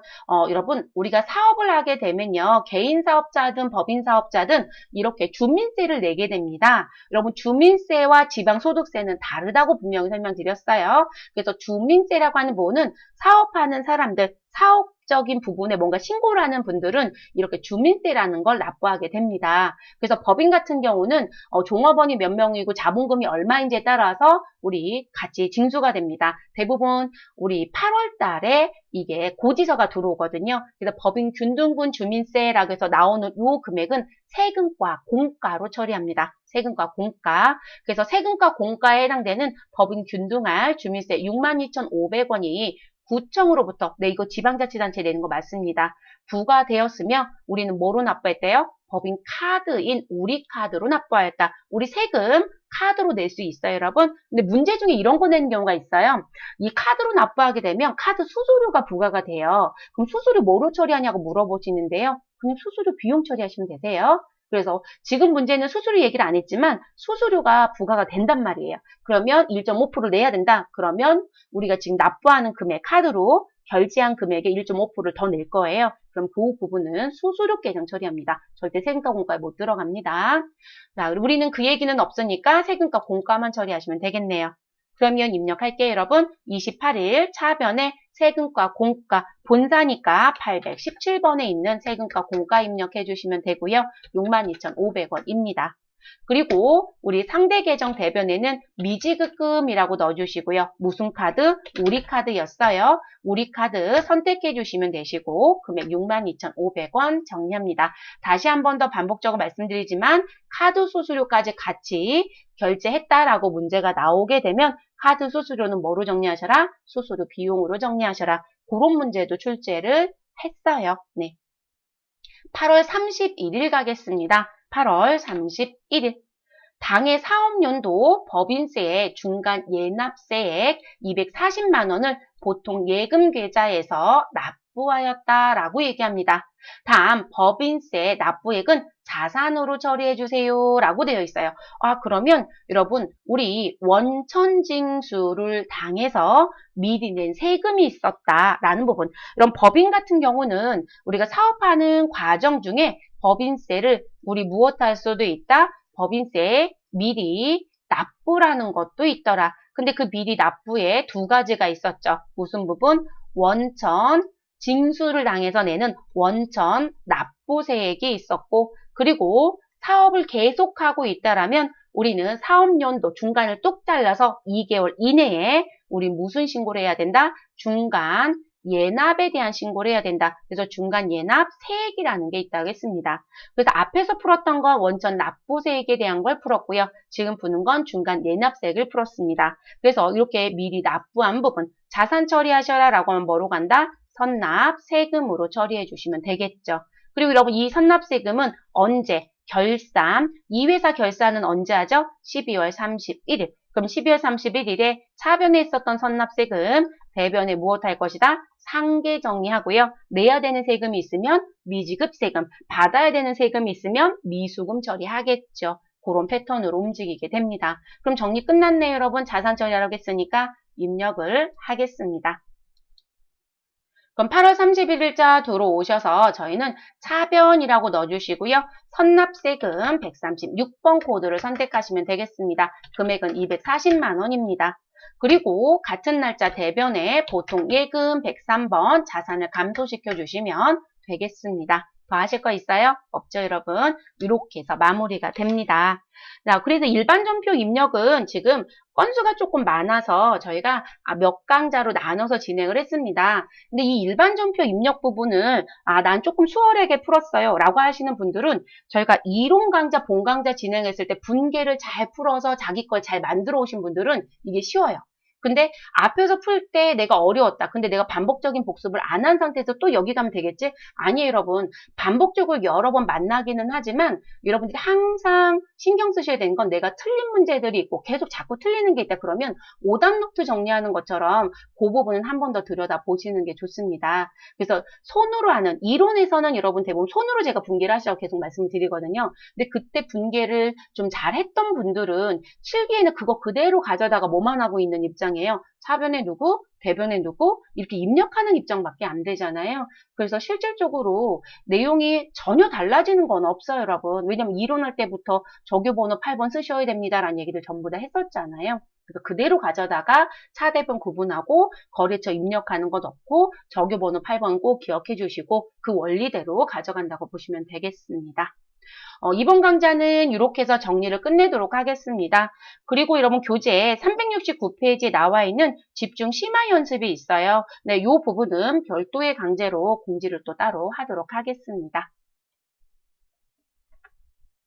S1: 여러분, 우리가 사업을 하게 되면요. 개인 사업자든 법인 사업자든 이렇게 주민세를 내게 됩니다. 여러분, 주민세와 지방소득세는 다르다고 분명히 설명드렸어요. 그래서 주민세라고 하는 부분은 사업하는 사람들, 사업적인 부분에 뭔가 신고를 하는 분들은 이렇게 주민세라는 걸 납부하게 됩니다. 그래서 법인 같은 경우는 종업원이 몇 명이고 자본금이 얼마인지에 따라서 우리 같이 징수가 됩니다. 대부분 우리 8월 달에 이게 고지서가 들어오거든요. 그래서 법인 균등분 주민세라고 해서 나오는 이 금액은 세금과 공가로 처리합니다. 세금과 공가. 그래서 세금과 공가에 해당되는 법인 균등할 주민세 62,500원이 구청으로부터 이거 지방자치단체 내는 거 맞습니다. 부과되었으며 우리는 뭐로 납부했대요? 법인 카드인 우리 카드로 납부하였다. 우리 세금 카드로 낼 수 있어요, 여러분. 근데 문제 중에 이런 거 내는 경우가 있어요. 이 카드로 납부하게 되면 카드 수수료가 부과가 돼요. 그럼 수수료 뭐로 처리하냐고 물어보시는데요. 그냥 수수료 비용 처리하시면 되세요. 그래서 지금 문제는 수수료 얘기를 안 했지만 수수료가 부과가 된단 말이에요. 그러면 1.5%를 내야 된다. 그러면 우리가 지금 납부하는 금액 카드로 결제한 금액의 1.5%를 더 낼 거예요. 그럼 그 부분은 수수료 계정 처리합니다. 절대 세금과 공가에 못 들어갑니다. 자, 우리는 그 얘기는 없으니까 세금과 공가만 처리하시면 되겠네요. 그러면 입력할게요, 여러분. 28일 차변에 세금과 공가, 본사니까 817번에 있는 세금과 공가 입력해 주시면 되고요. 62,500원입니다. 그리고 우리 상대 계정 대변에는 미지급금이라고 넣어주시고요. 무슨 카드? 우리 카드였어요. 우리 카드 선택해 주시면 되시고 금액 62,500원 정리합니다. 다시 한 번 더 반복적으로 말씀드리지만 카드 수수료까지 같이 결제했다라고 문제가 나오게 되면 카드 수수료는 뭐로 정리하셔라? 수수료 비용으로 정리하셔라. 그런 문제도 출제를 했어요. 네. 8월 31일 가겠습니다. 8월 31일. 당해 사업연도 법인세의 중간 예납세액 240만 원을 보통 예금 계좌에서 납부하였다라고 얘기합니다. 다음 법인세 납부액은 자산으로 처리해 주세요 라고 되어 있어요. 그러면 여러분 우리 원천징수를 당해서 미리 낸 세금이 있었다라는 부분. 이런 법인 같은 경우는 우리가 사업하는 과정 중에 법인세를 우리 무엇할 수도 있다? 법인세 미리 납부라는 것도 있더라. 근데 그 미리 납부에 두 가지가 있었죠. 무슨 부분? 원천 징수를 당해서 내는 원천 납부세액이 있었고, 그리고 사업을 계속하고 있다라면 우리는 사업연도 중간을 뚝 잘라서 2개월 이내에 우리 무슨 신고를 해야 된다? 중간 예납에 대한 신고를 해야 된다. 그래서 중간 예납 세액이라는 게 있다고 했습니다. 그래서 앞에서 풀었던 건 원천 납부세액에 대한 걸 풀었고요. 지금 푸는 건 중간 예납세액을 풀었습니다. 그래서 이렇게 미리 납부한 부분 자산 처리하셔라 라고 하면 뭐로 간다? 선납 세금으로 처리해 주시면 되겠죠. 그리고 여러분 이 선납세금은 언제? 결산. 이 회사 결산은 언제 하죠? 12월 31일. 그럼 12월 31일에 차변에 있었던 선납세금 대변에 무엇 할 것이다? 상계 정리하고요. 내야 되는 세금이 있으면 미지급 세금, 받아야 되는 세금이 있으면 미수금 처리하겠죠. 그런 패턴으로 움직이게 됩니다. 그럼 정리 끝났네요, 여러분. 자산 처리하라고 했으니까 입력을 하겠습니다. 그럼 8월 31일자 들어오셔서 저희는 차변이라고 넣어주시고요. 선납세금 136번 코드를 선택하시면 되겠습니다. 금액은 240만 원입니다. 그리고 같은 날짜 대변에 보통 예금 103번 자산을 감소시켜 주시면 되겠습니다. 더 하실 거 있어요? 없죠, 여러분? 이렇게 해서 마무리가 됩니다. 자, 그래서 일반 전표 입력은 지금 건수가 조금 많아서 저희가 몇 강좌로 나눠서 진행을 했습니다. 근데 이 일반 전표 입력 부분을 난 조금 수월하게 풀었어요 라고 하시는 분들은 저희가 이론 강좌, 본 강좌 진행했을 때 분계를 잘 풀어서 자기 걸 잘 만들어 오신 분들은 이게 쉬워요. 근데 앞에서 풀 때 내가 어려웠다. 근데 내가 반복적인 복습을 안 한 상태에서 또 여기 가면 되겠지? 아니에요, 여러분. 반복적으로 여러 번 만나기는 하지만 여러분들이 항상 신경 쓰셔야 되는 건 내가 틀린 문제들이 있고 계속 자꾸 틀리는 게 있다. 그러면 오답 노트 정리하는 것처럼 그 부분은 한 번 더 들여다 보시는 게 좋습니다. 그래서 손으로 하는, 이론에서는 여러분 대부분 손으로 제가 분계를 하시라고 계속 말씀드리거든요. 근데 그때 분계를 좀 잘했던 분들은 실기에는 그거 그대로 가져다가 뭐만 하고 있는 입장이에요. 차변에 누구, 대변에 누구 이렇게 입력하는 입장밖에 안 되잖아요. 그래서 실질적으로 내용이 전혀 달라지는 건 없어요, 여러분. 왜냐면 이론할 때부터 조교번호 8번 쓰셔야 됩니다라는 얘기를 전부 다 했었잖아요. 그래서 그대로 가져다가 차대변 구분하고 거래처 입력하는 거 넣고 조교번호 8번 꼭 기억해 주시고 그 원리대로 가져간다고 보시면 되겠습니다. 이번 강좌는 이렇게 해서 정리를 끝내도록 하겠습니다. 그리고 여러분 교재 369페이지에 나와 있는 집중 심화 연습이 있어요. 네, 이 부분은 별도의 강제로 공지를 또 따로 하도록 하겠습니다.